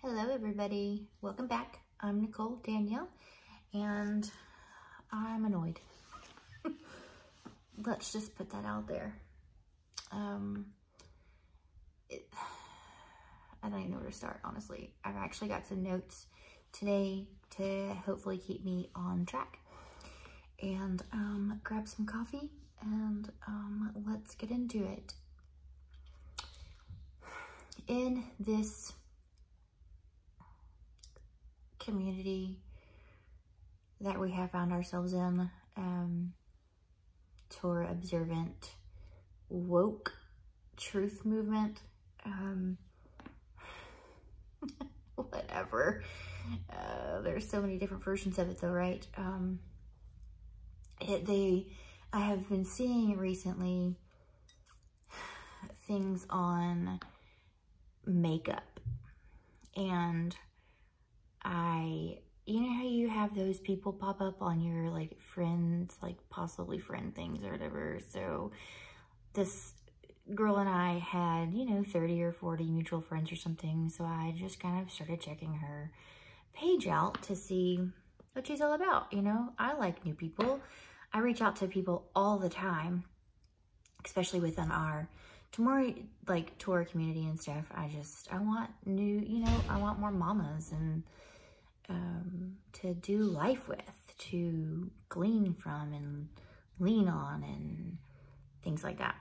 Hello everybody, welcome back. I'm Nicole Danielle and I'm annoyed. Let's just put that out there. I don't even know where to start, honestly. I've actually got some notes today to hopefully keep me on track. And grab some coffee and let's get into it. In this community that we have found ourselves in, Torah observant, woke truth movement, whatever. There's so many different versions of it though, right? I have been seeing recently things on makeup, and you know how you have those people pop up on your like friends, like possibly friend things or whatever. So this girl and I had, 30 or 40 mutual friends or something. So I just kind of started checking her page out to see what she's all about. I like new people. I reach out to people all the time, especially within our Torah community and stuff. I want new, I want more mamas and to do life with, to glean from and lean on and things like that.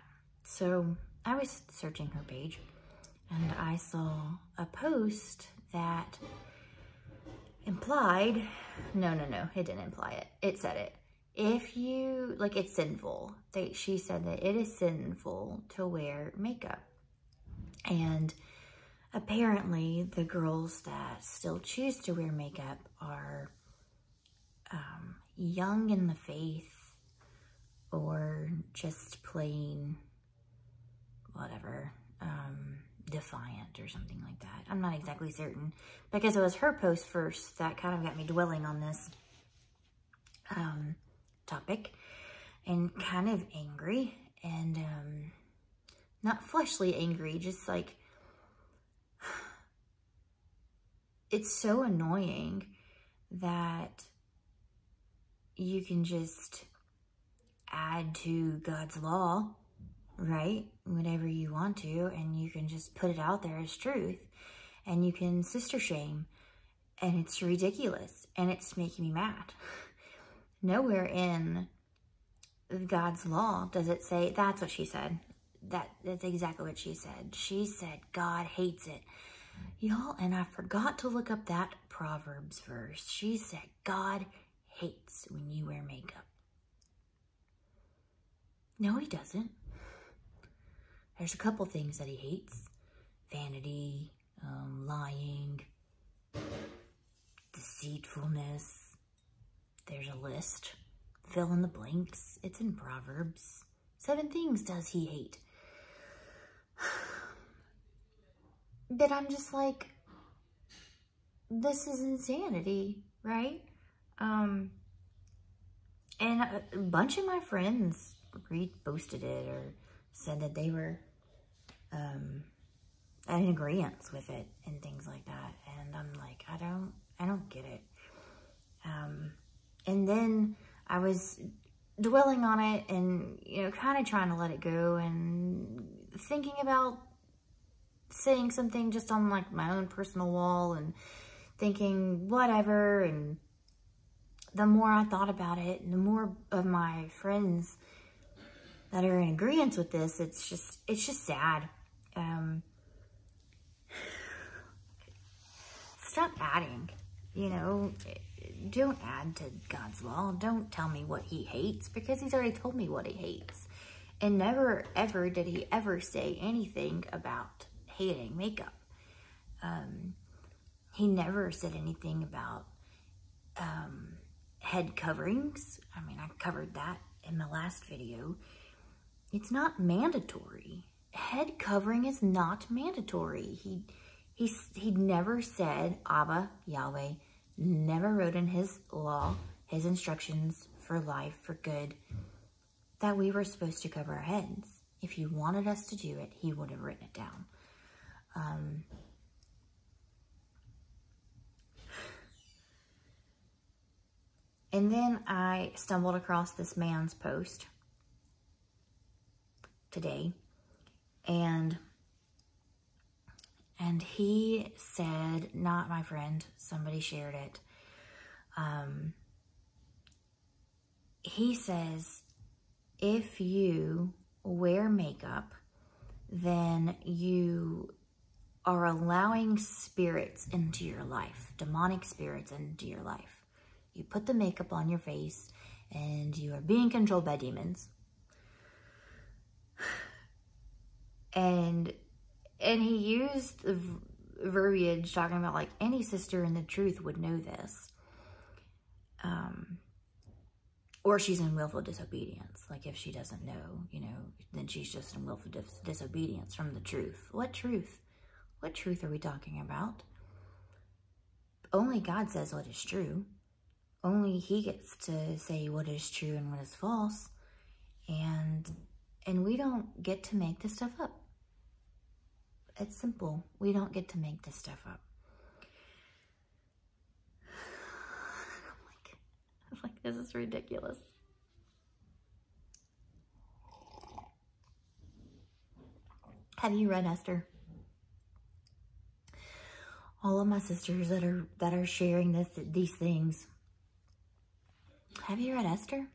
So I was searching her page and I saw a post that implied, no, it didn't imply it. It said it. If you, it's sinful. She said that it is sinful to wear makeup. And apparently the girls that still choose to wear makeup are young in the faith or just plain, whatever, defiant or something like that. I'm not exactly certain, because it was her post first that kind of got me dwelling on this topic and kind of angry, and not fleshly angry, just like, it's so annoying that you can just add to God's law, right? Whatever you want to, and you can just put it out there as truth, and you can sister shame, and it's ridiculous, and it's making me mad. Nowhere in God's law does it say, that's what she said. That's exactly what she said. She said God hates it. Y'all, and I forgot to look up that Proverbs verse. She said God hates when you wear makeup. No, he doesn't. There's a couple things that he hates. Vanity, lying, deceitfulness. There's a list. Fill in the blanks. It's in Proverbs. 7 things does he hate. But I'm just like, this is insanity, right? And a bunch of my friends reposted it or said that they were in agreement with it and things like that. And I'm like, I don't get it. And then I was dwelling on it and, kind of trying to let it go and thinking about saying something just on my own personal wall and thinking whatever. And the more I thought about it, and the more of my friends that are in agreement with this, it's just sad. Stop adding, don't add to God's law. Don't tell me what he hates, because he's already told me what he hates. And never, ever did he ever say anything about hating makeup. He never said anything about head coverings. I mean, I covered that in my last video. It's not mandatory. Head covering is not mandatory. He never said, Abba, Yahweh, never wrote in his law, his instructions for life, for good, that we were supposed to cover our heads. If he wanted us to do it, he would have written it down. And then I stumbled across this man's post today, and he said, not my friend, somebody shared it. He says, if you wear makeup, then you are allowing spirits into your life, demonic spirits into your life. You put the makeup on your face and you are being controlled by demons. And he used the verbiage talking about like any sister in the truth would know this. Or she's in willful disobedience. Like if she doesn't know, you know, then she's just in willful disobedience from the truth. What truth? What truth are we talking about? Only God says what is true. Only He gets to say what is true and what is false. And we don't get to make this stuff up. It's simple. We don't get to make this stuff up. I'm like, this is ridiculous. Have you read Esther? All of my sisters that are sharing these things. Have you read Esther?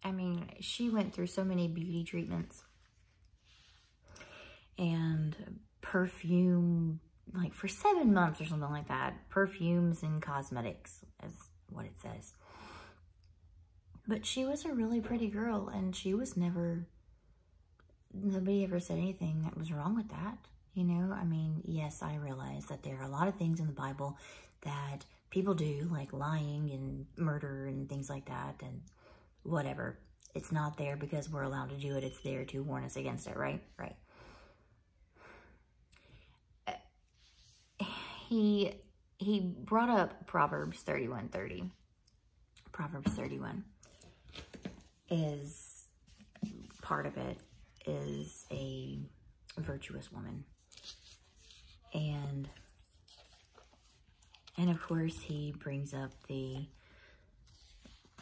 I mean, she went through so many beauty treatments and perfume, like for 7 months or something like that. Perfumes and cosmetics is what it says. But she was a really pretty girl, and she was nobody ever said anything that was wrong with that. You know, I mean, yes, I realize that there are a lot of things in the Bible that people do, like lying and murder and things like that, and whatever. It's not there because we're allowed to do it. It's there to warn us against it, right? Right. He brought up Proverbs 31:30. Proverbs 31 is part of it is a virtuous woman. And of course he brings up the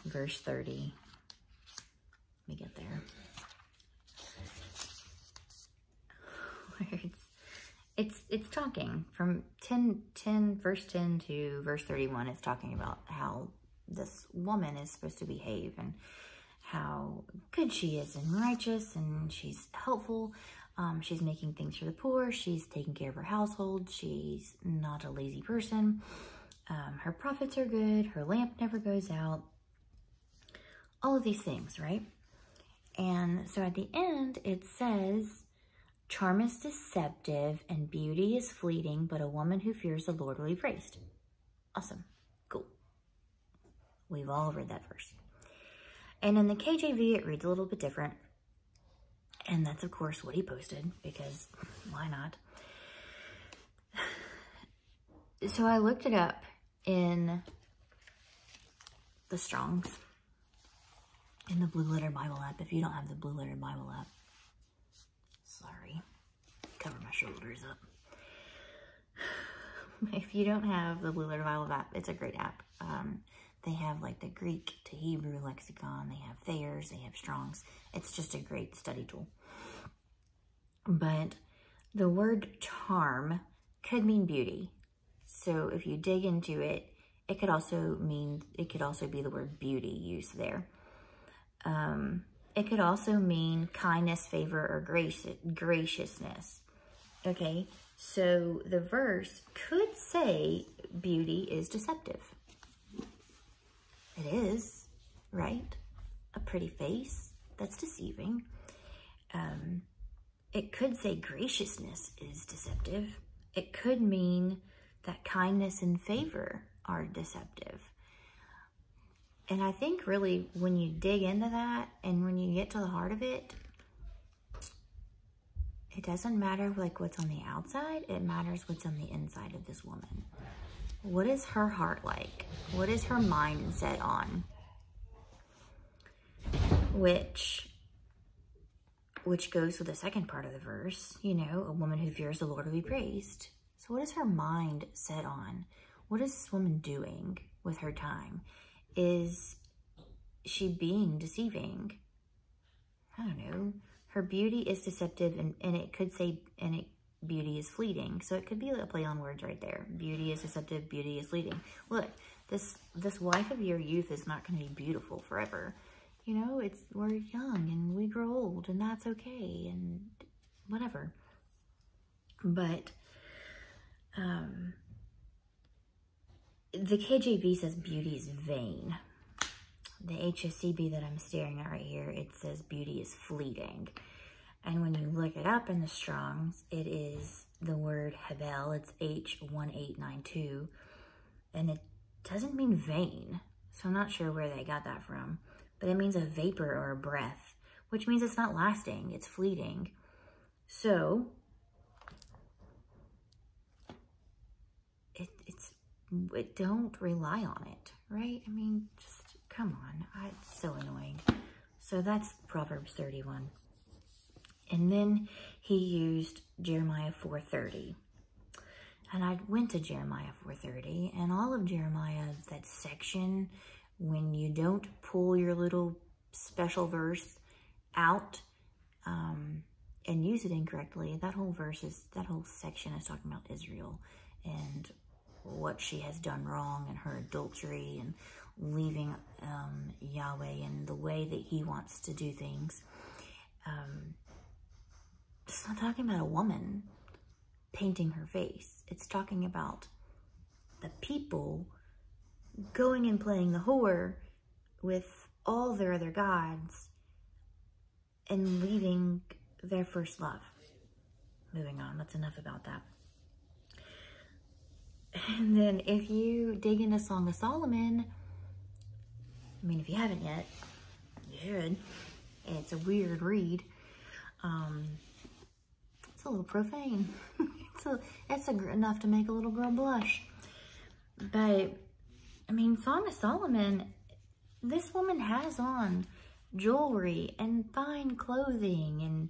verse 30. Let me get there. Where it's talking from verse 10 to verse 31. It's talking about how this woman is supposed to behave and how good she is and righteous, and she's helpful. She's making things for the poor. She's taking care of her household. She's not a lazy person. Her profits are good. Her lamp never goes out. All of these things, right? And so at the end, it says, charm is deceptive and beauty is fleeting, but a woman who fears the Lord will be praised. Awesome. Cool. We've all read that verse. And in the KJV, it reads a little bit different. And that's, of course, what he posted, because why not? So I looked it up in the Strong's, in the Blue Letter Bible app. If you don't have the Blue Letter Bible app, sorry, cover my shoulders up. If you don't have the Blue Letter Bible app, it's a great app. They have like the Greek to Hebrew lexicon. They have Thayer's. They have Strong's. It's just a great study tool. But the word charm could mean beauty. So if you dig into it, it could also be the word beauty used there. It could also mean kindness, favor, or graciousness. Okay, so the verse could say beauty is deceptive. It is, right? A pretty face, that's deceiving. It could say graciousness is deceptive. It could mean that kindness and favor are deceptive. And I think really when you dig into that and when you get to the heart of it, it doesn't matter like what's on the outside. It matters what's on the inside of this woman. What is her heart like? What is her mind set on? Which goes with the second part of the verse. You know, a woman who fears the Lord will be praised. So what is her mind set on? What is this woman doing with her time? Is she being deceiving? I don't know. Her beauty is deceptive, and it could say, beauty is fleeting. So it could be a play on words right there. Beauty is deceptive, beauty is fleeting. Look, this wife of your youth is not going to be beautiful forever. You know, we're young and we grow old, and that's okay, and whatever. But the KJV says beauty is vain. The HSCB that I'm staring at right here, it says beauty is fleeting. And when you look it up in the Strongs, it is the word hebel. It's H1892. And it doesn't mean vain. So I'm not sure where they got that from. But it means a vapor or a breath, which means it's not lasting. It's fleeting. So don't rely on it, right? I mean, just come on. It's so annoying. So that's Proverbs 31. And then he used Jeremiah 4:30. And I went to Jeremiah 4:30, and all of Jeremiah, that section, when you don't pull your little special verse out and use it incorrectly, that whole section is talking about Israel and what she has done wrong and her adultery and leaving Yahweh and the way that he wants to do things. It's not talking about a woman painting her face. It's talking about the people going and playing the whore with all their other gods and leaving their first love. Moving on, that's enough about that. And then if you dig into Song of Solomon, I mean, if you haven't yet, you should. It's a weird read. It's a little profane. It's enough to make a little girl blush. But, I mean, Song of Solomon, this woman has on jewelry and fine clothing and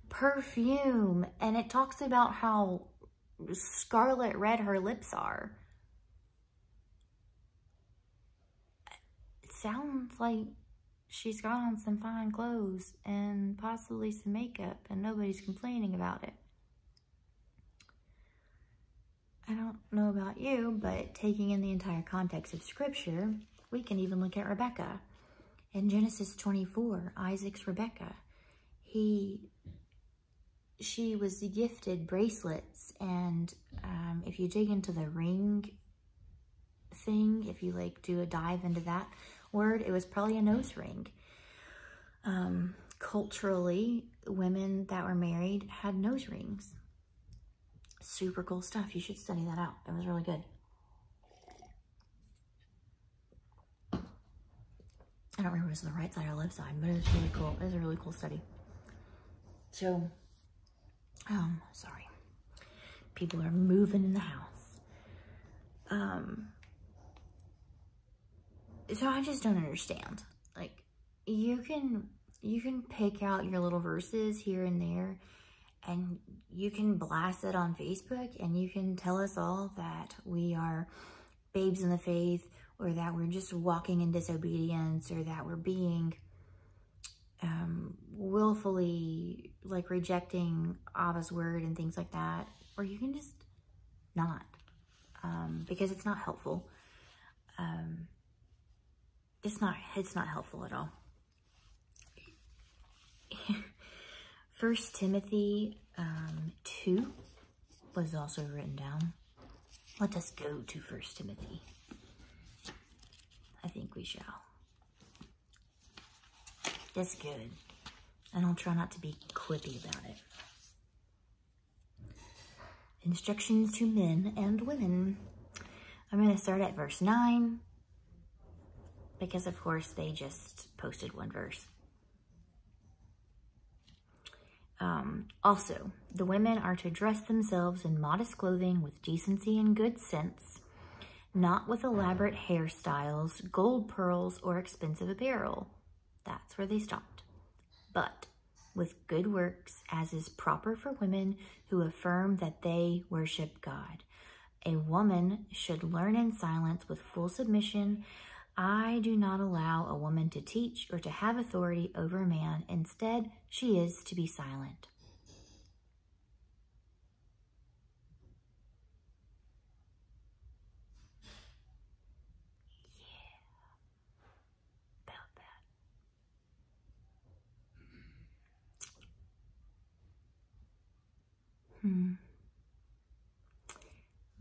perfume. And it talks about how scarlet red her lips are. It sounds like she's got on some fine clothes and possibly some makeup, and nobody's complaining about it. I don't know about you, but taking in the entire context of scripture, we can even look at Rebecca. In Genesis 24, Isaac's Rebecca. She was gifted bracelets, and if you dig into the ring thing, if you like do a dive into that word, it was probably a nose ring. Culturally, women that were married had nose rings. Super cool stuff. You should study that out. It was really good. I don't remember if it was on the right side or left side, but it was really cool. It was a really cool study. So, sorry. People are moving in the house. So I just don't understand. Like, you can pick out your little verses here and there, and you can blast it on Facebook, and you can tell us all that we are babes in the faith, or that we're just walking in disobedience, or that we're being willfully like rejecting Abba's word and things like that, or you can just not, because it's not helpful. It's not helpful at all. 1 Timothy 2 was also written down. Let us go to 1 Timothy. I think we shall. That's good. And I'll try not to be quippy about it. Instructions to men and women. I'm going to start at verse 9. Because, of course, they just posted one verse. Also, the women are to dress themselves in modest clothing with decency and good sense, not with elaborate hairstyles, gold pearls, or expensive apparel. That's where they stopped. But with good works, as is proper for women who affirm that they worship God. A woman should learn in silence with full submission. I do not allow a woman to teach or to have authority over a man. Instead, she is to be silent. Yeah, about that.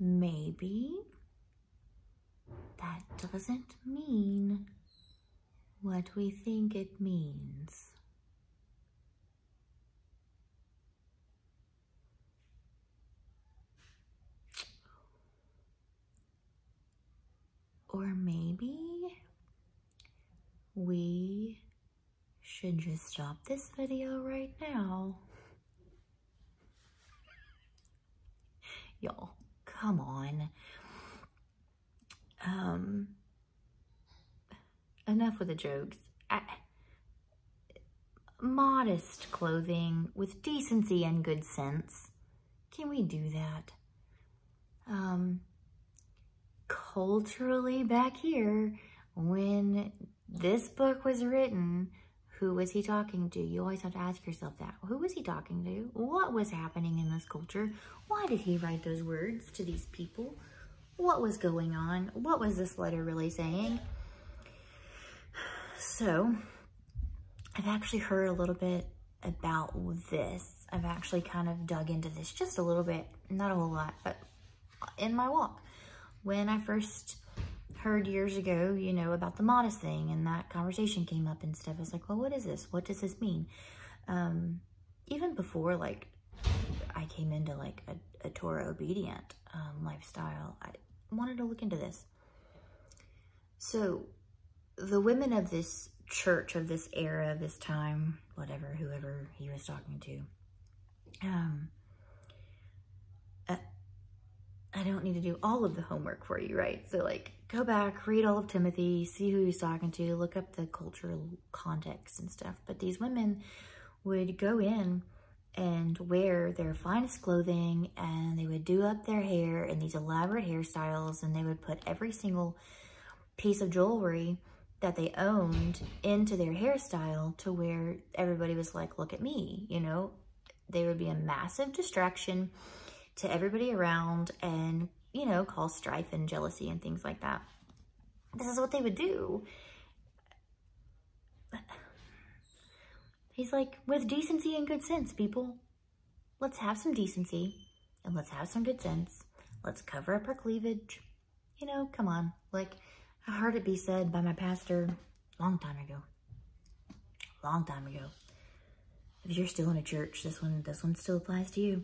Maybe that doesn't mean what we think it means. Or maybe we should just stop this video right now. Y'all, come on. Enough with the jokes. Modest clothing with decency and good sense. Can we do that? Culturally back here, when this book was written, who was he talking to? You always have to ask yourself that. Who was he talking to? What was happening in this culture? Why did he write those words to these people? What was going on? What was this letter really saying? So, I've actually heard a little bit about this. I've actually kind of dug into this just a little bit, not a whole lot, but in my walk. When I first heard years ago, you know, about the modest thing, and that conversation came up and stuff, I was like, well, what is this? What does this mean? Even before, like, I came into, like, a Torah obedient lifestyle, I wanted to look into this. So, the women of this church, of this era, of this time, whatever, whoever he was talking to, I don't need to do all of the homework for you, right? So, like, go back, read all of Timothy, see who he's talking to, look up the cultural context and stuff. But these women would go in and wear their finest clothing, and they would do up their hair in these elaborate hairstyles, and they would put every single piece of jewelry that they owned into their hairstyle to where everybody was like, look at me, you know? They would be a massive distraction to everybody around and, you know, cause strife and jealousy and things like that. This is what they would do. He's like, with decency and good sense, people. Let's have some decency and let's have some good sense. Let's cover up our cleavage. You know, come on. Like, I heard it be said by my pastor a long time ago. Long time ago. If you're still in a church, this one still applies to you.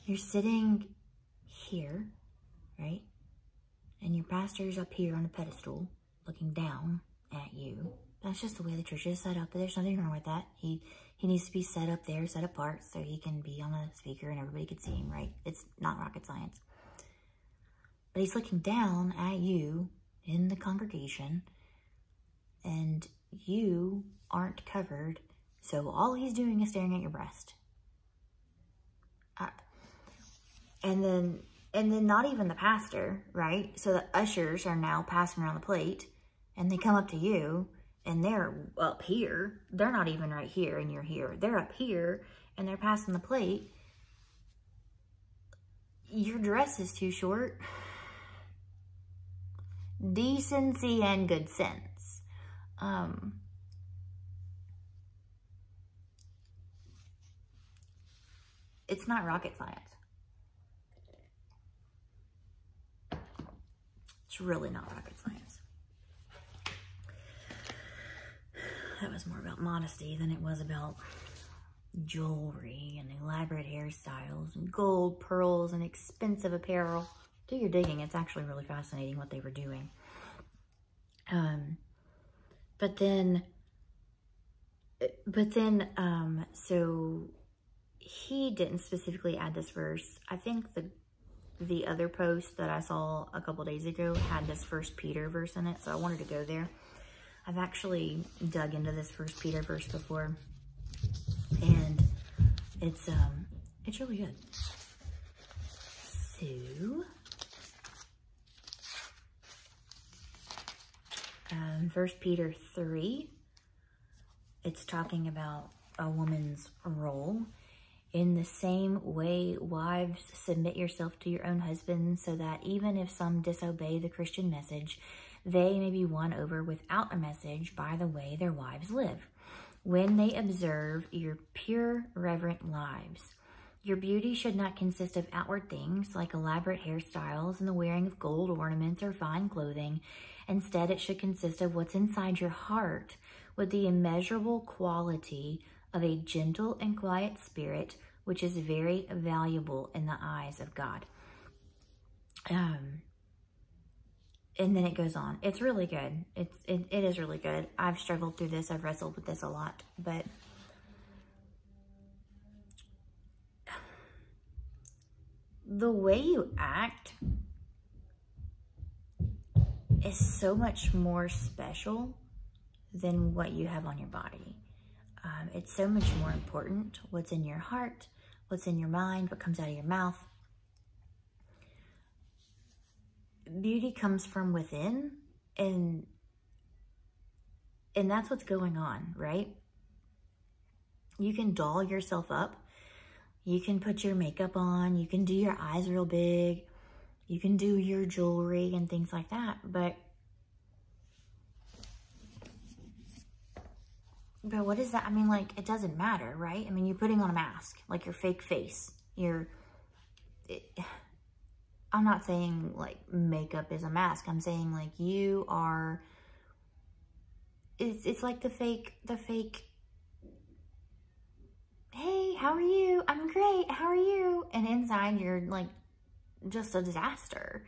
You're sitting here, right? And your pastor's up here on a pedestal looking down at you. That's just the way the church is set up. There's nothing wrong with that. He needs to be set up there, set apart, so he can be on a speaker and everybody can see him, right? It's not rocket science. But he's looking down at you in the congregation, and you aren't covered, so all he's doing is staring at your breast. And then not even the pastor, right? So the ushers are now passing around the plate, and they come up to you, and they're up here. They're not even right here, and you're here. They're up here, and they're passing the plate. Your dress is too short. Decency and good sense. It's not rocket science. It's really not rocket science. That was more about modesty than it was about jewelry and elaborate hairstyles and gold, pearls, and expensive apparel. Do your digging. It's actually really fascinating what they were doing. So he didn't specifically add this verse. I think the other post that I saw a couple days ago had this 1 Peter verse in it, so I wanted to go there. I've actually dug into this 1 Peter verse before. And it's really good. So, 1 Peter 3, it's talking about a woman's role. In the same way, wives, submit yourself to your own husbands, so that even if some disobey the Christian message, they may be won over without a message by the way their wives live, when they observe your pure, reverent lives. Your beauty should not consist of outward things like elaborate hairstyles and the wearing of gold ornaments or fine clothing. Instead, it should consist of what's inside your heart, with the immeasurable quality of a gentle and quiet spirit, which is very valuable in the eyes of God. And then it goes on. It's really good. It is really good. I've struggled through this. I've wrestled with this a lot. But the way you act is so much more special than what you have on your body. It's so much more important. What's in your heart, what's in your mind, what comes out of your mouth. Beauty comes from within, and that's what's going on, right? You can doll yourself up. You can put your makeup on. You can do your eyes real big. You can do your jewelry and things like that. But what is that? I mean, like, it doesn't matter, right? I mean, you're putting on a mask, like your fake face. I'm not saying, like, makeup is a mask. I'm saying, like, you are, it's like the fake, hey, how are you? I'm great. How are you? And inside, you're, like, just a disaster.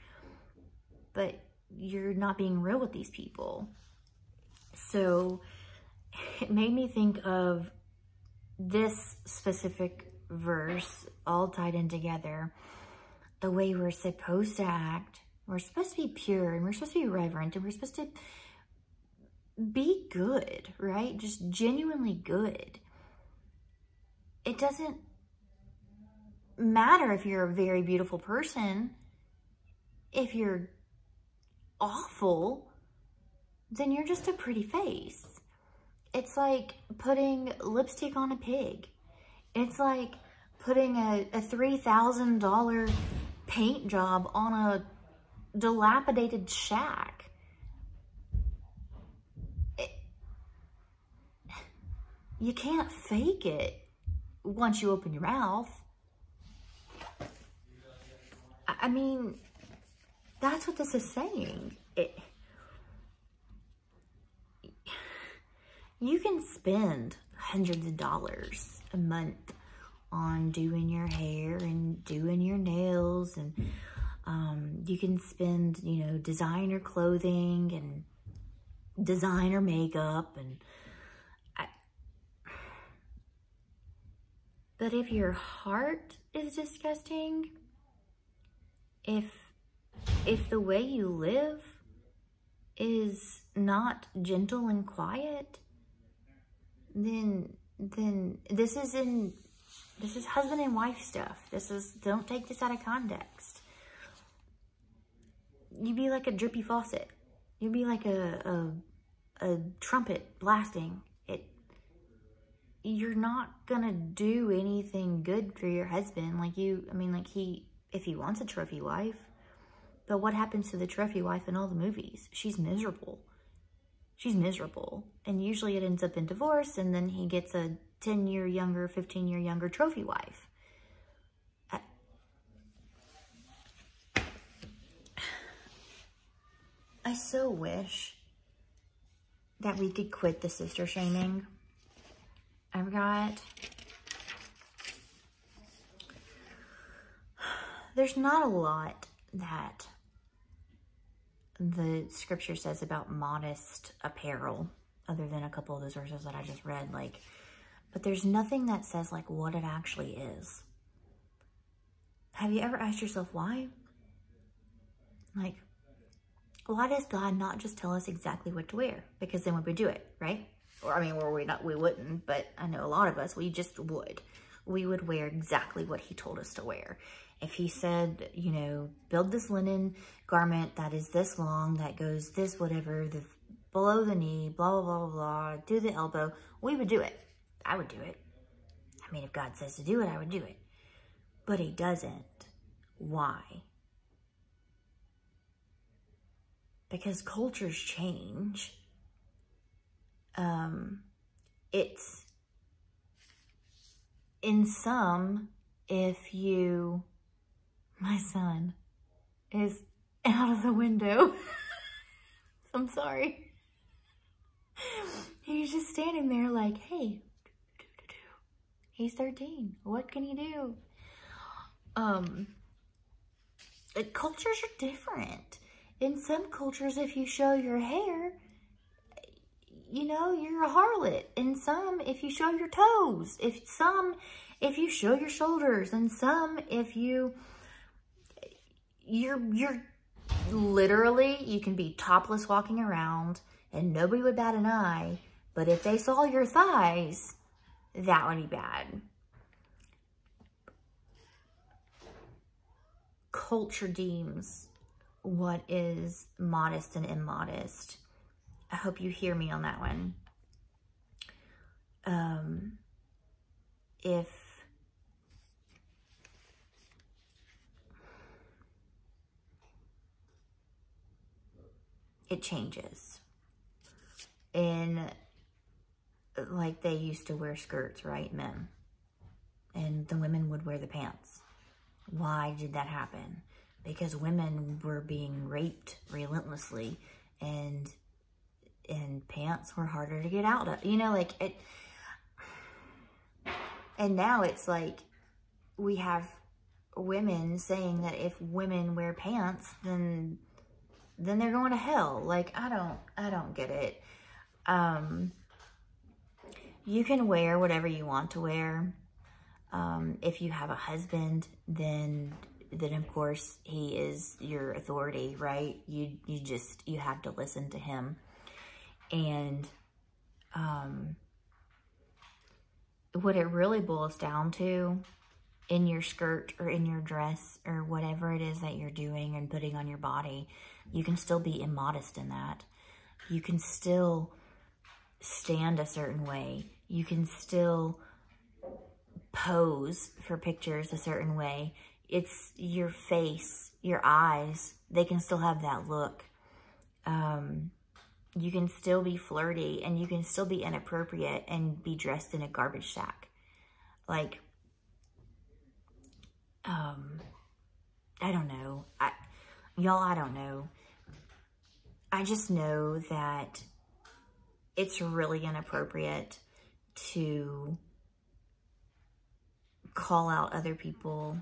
But you're not being real with these people. So it made me think of this specific verse all tied in together. The way we're supposed to act. We're supposed to be pure, and we're supposed to be reverent, and we're supposed to be good, right? Just genuinely good. It doesn't matter if you're a very beautiful person. If you're awful, then you're just a pretty face. It's like putting lipstick on a pig. It's like putting a $3,000 paint job on a dilapidated shack. You can't fake it once you open your mouth. I mean, that's what this is saying. You can spend hundreds of dollars a month on doing your hair and doing your nails, and you can spend, you know, designer clothing and designer makeup, and but if your heart is disgusting, if the way you live is not gentle and quiet, then this is husband and wife stuff. Don't take this out of context. You'd be like a drippy faucet. You'd be like a trumpet blasting. You're not gonna do anything good for your husband. If he wants a trophy wife. But what happens to the trophy wife in all the movies? She's miserable. She's miserable. And usually it ends up in divorce, and then he gets a 10-year younger, 15-year younger trophy wife. I so wish that we could quit the sister shaming. There's not a lot that the scripture says about modest apparel, other than a couple of those verses that I just read, but there's nothing that says what it actually is. Have you ever asked yourself why? Why does God not just tell us exactly what to wear? Because then we would do it, right? Or, I mean, we wouldn't, but I know a lot of us, we just would. We would wear exactly what he told us to wear. If he said, you know, build this linen garment that is this long, that goes this whatever, below the knee, blah, blah, blah, blah, blah, do the elbow, we would do it. I would do it. I mean, if God says to do it, I would do it. But he doesn't. Why? Because cultures change. It's in some, if you, my son is out of the window. I'm sorry. He's just standing there like, hey, he's 13. What can he do? Cultures are different. In some cultures, if you show your hair, you know, you're a harlot. In some, if you show your toes. If you show your shoulders. And some, if you're literally, you can be topless walking around and nobody would bat an eye. But if they saw your thighs, that would be bad. Culture deems what is modest and immodest. I hope you hear me on that one. If it changes. And like they used to wear skirts, right, men? And the women would wear the pants. Why did that happen? Because women were being raped relentlessly, and pants were harder to get out of. You know, like it. And now it's like we have women saying that if women wear pants, then they're going to hell. Like, I don't get it. You can wear whatever you want to wear. If you have a husband, then of course he is your authority, right? You have to listen to him. And what it really boils down to in your skirt or in your dress or whatever it is that you're doing and putting on your body, you can still be immodest in that. You can still stand a certain way. You can still pose for pictures a certain way. It's your face, your eyes, they can still have that look. You can still be flirty, and you can still be inappropriate and be dressed in a garbage sack. Like, I don't know. Y'all, I don't know. I just know that it's really inappropriate to call out other people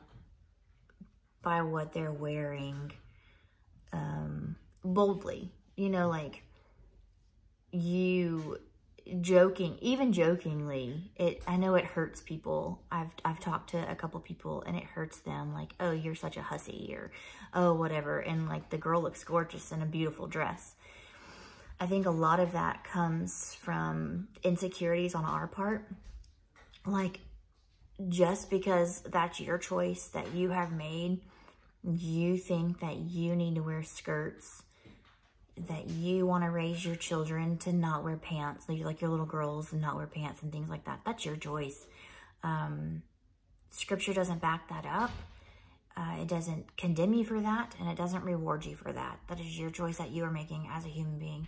by what they're wearing boldly. You know, like, even jokingly, I know it hurts people. I've talked to a couple people and it hurts them, like, oh, you're such a hussy, or oh, whatever, and like the girl looks gorgeous in a beautiful dress. I think a lot of that comes from insecurities on our part. Like, just because that's your choice that you have made, you think that you need to wear skirts, that you want to raise your children to not wear pants, like your little girls, and not wear pants and things like that. That's your choice. Scripture doesn't back that up. It doesn't condemn you for that, and it doesn't reward you for that. That is your choice that you are making as a human being.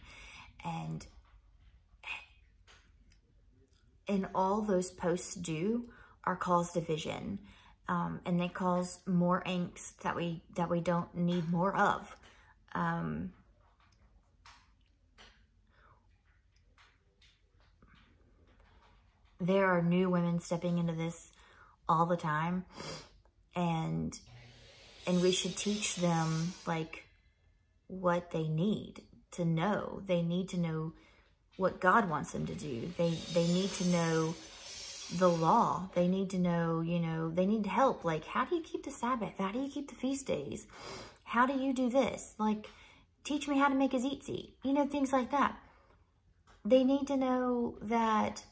And all those posts do are cause division. And they cause more angst that we don't need more of. There are new women stepping into this all the time, and we should teach them, like, what they need to know. They need to know what God wants them to do. They need to know the law. They need to know, you know, they need help. Like, how do you keep the Sabbath? How do you keep the feast days? How do you do this? Like, teach me how to make a tzitzit. You know, things like that. they need to know that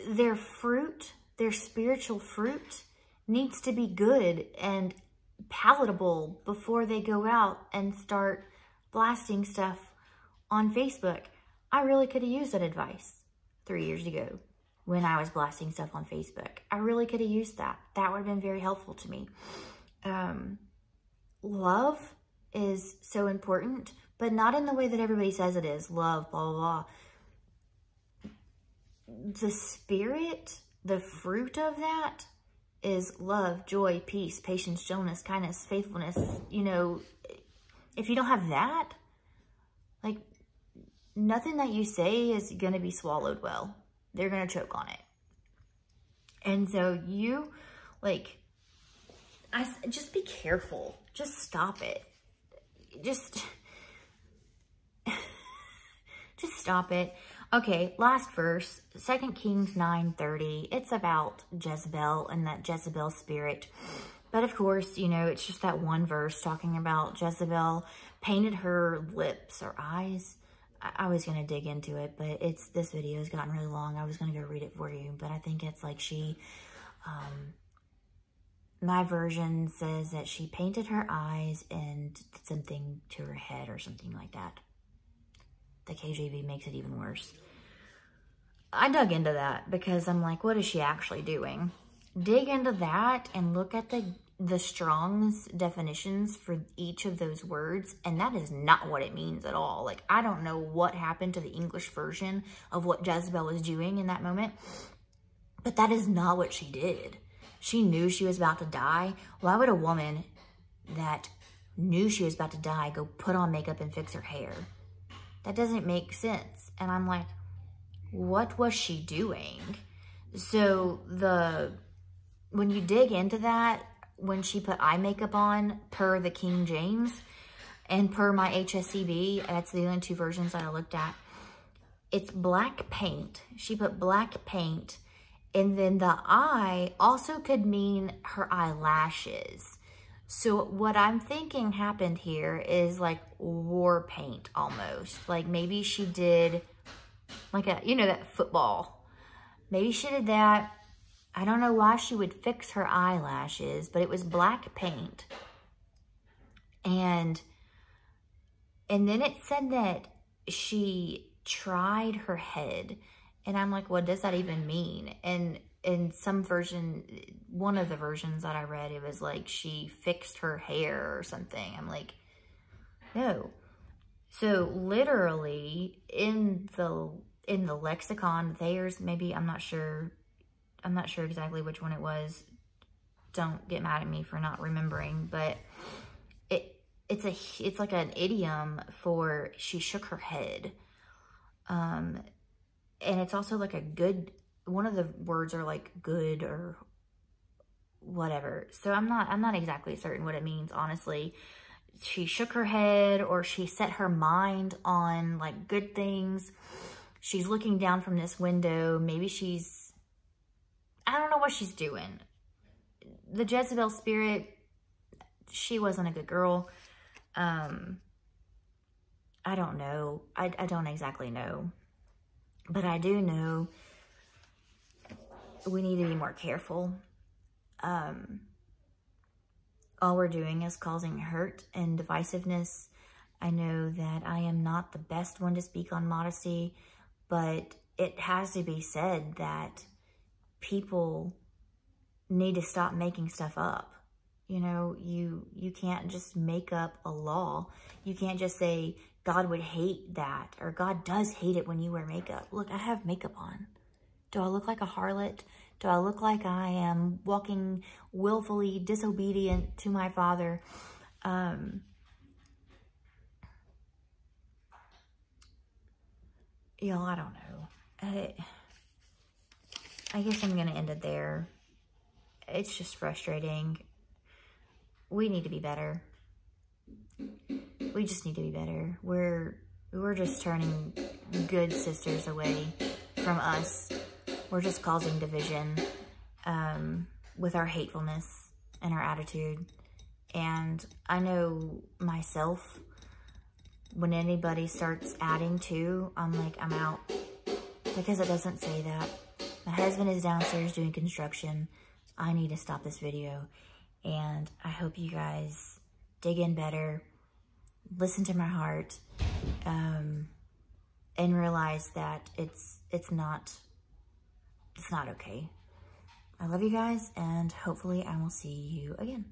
their fruit, their spiritual fruit, needs to be good and palatable before they go out and start blasting stuff on Facebook. I really could have used that advice 3 years ago when I was blasting stuff on Facebook. I really could have used that. That would have been very helpful to me. Love is so important, but not in the way that everybody says it is. Love, blah, blah, blah. The spirit, the fruit of that is love, joy, peace, patience, gentleness, kindness, faithfulness. You know, if you don't have that, like, nothing that you say is going to be swallowed well. They're going to choke on it. And so you, like, just be careful. Just stop it. Just stop it. Okay, last verse, 2 Kings 9:30. It's about Jezebel and that Jezebel spirit. But of course, you know, it's just that one verse talking about Jezebel painted her lips or eyes. I was going to dig into it, but this video has gotten really long. I was going to go read it for you, but I think it's like my version says that she painted her eyes and did something to her head or something like that. The KJV makes it even worse. I dug into that because I'm like, what is she actually doing? Dig into that and look at the Strong's definitions for each of those words, and that is not what it means at all. Like, I don't know what happened to the English version of what Jezebel was doing in that moment, but that is not what she did. She knew she was about to die. Why would a woman that knew she was about to die go put on makeup and fix her hair? That doesn't make sense. And I'm like, what was she doing? So when you dig into that, when she put eye makeup on, per the King James, and per my HSCB, that's the only two versions that I looked at, it's black paint. She put black paint, and then the eye also could mean her eyelashes. So what I'm thinking happened here is like war paint almost. Like maybe she did like that football. Maybe she did that. I don't know why she would fix her eyelashes, but it was black paint. And then it said that she tried her head. And I'm like, what does that even mean? And in some version, one of the versions that I read, it was like she fixed her hair or something. I'm like, no. So literally in the lexicon, theirs, maybe, I'm not sure exactly which one it was. Don't get mad at me for not remembering, but it's like an idiom for she shook her head. And it's also like a good, one of the words are like good or whatever. So I'm not exactly certain what it means, honestly. She shook her head, or she set her mind on like good things. She's looking down from this window. Maybe I don't know what she's doing. The Jezebel spirit, she wasn't a good girl. I don't know. I don't exactly know. But I do know we need to be more careful. All we're doing is causing hurt and divisiveness. I know that I am not the best one to speak on modesty, but it has to be said that people need to stop making stuff up. You know, you can't just make up a law. You can't just say, God would hate that, or God does hate it when you wear makeup. Look, I have makeup on. Do I look like a harlot? Do I look like I am walking willfully disobedient to my Father? Y'all, I don't know. I guess I'm going to end it there. It's just frustrating. We need to be better. We just need to be better. We're just turning good sisters away from us. We're just causing division with our hatefulness and our attitude. And I know myself, when anybody starts adding to, I'm like, I'm out. Because it doesn't say that. My husband is downstairs doing construction. I need to stop this video. And I hope you guys dig in better, listen to my heart, and realize that it's not okay. I love you guys, and hopefully I will see you again.